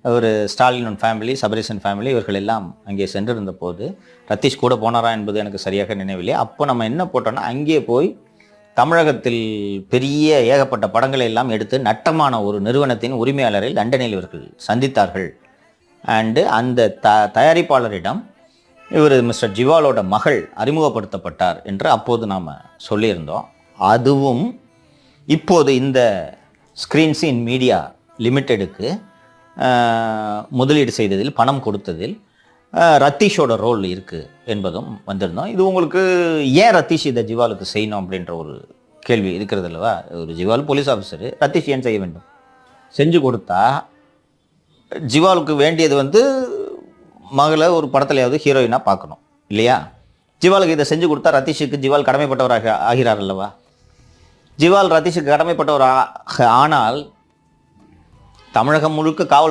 ஒரு Stalin family, Sabareesan family இவர்கள் எல்லாம் அங்கே சென்றிருந்த போது ரத்தீஷ் கூட போனாரா என்பது எனக்கு சரியாக நினைவில்லை. அப்போ நம்ம என்ன போட்டோம்னா, அங்கே போய் தமிழகத்தில் பெரிய ஏகப்பட்ட படங்களை எல்லாம் எடுத்து நட்டமான ஒரு நிறுவனத்தின் உரிமையாளரை லண்டனில் இவர்கள் சந்தித்தார்கள். அண்டு அந்த தயாரிப்பாளரிடம் இவர் மிஸ்டர் ஜிவாலோட மகள் அறிமுகப்படுத்தப்பட்டார் என்று அப்போது நாம் சொல்லியிருந்தோம். அதுவும் இப்போது இந்த ஸ்க்ரீன்ஸ் இன் மீடியா லிமிட்டெடுக்கு முதலீடு செய்ததில், பணம் கொடுத்ததில் ரத்தீஷோட ரோல் இருக்குது என்பதும் வந்திருந்தோம். இது உங்களுக்கு ஏன் ரத்தீஷ் இதை ஜிவாலுக்கு செய்யணும் அப்படின்ற ஒரு கேள்வி இருக்கிறது அல்லவா? ஒரு ஜிவால் போலீஸ் ஆஃபீஸரு, ரத்தீஷ் ஏன் செய்ய வேண்டும்? செஞ்சு கொடுத்தா ஜிவாலுக்கு வேண்டியது மகளை ஒரு படத்துலையாவது ஹீரோயினாக பார்க்கணும் இல்லையா? ஜிவாலுக்கு இதை செஞ்சு கொடுத்தா ரத்தீஷுக்கு ஜிவால் கடமைப்பட்டவராக ஆகிறார் அல்லவா? ஜிவால் ரத்தீஷுக்கு கடமைப்பட்டவர் ஆனால் தமிழகம் முழுக்க காவல்துறை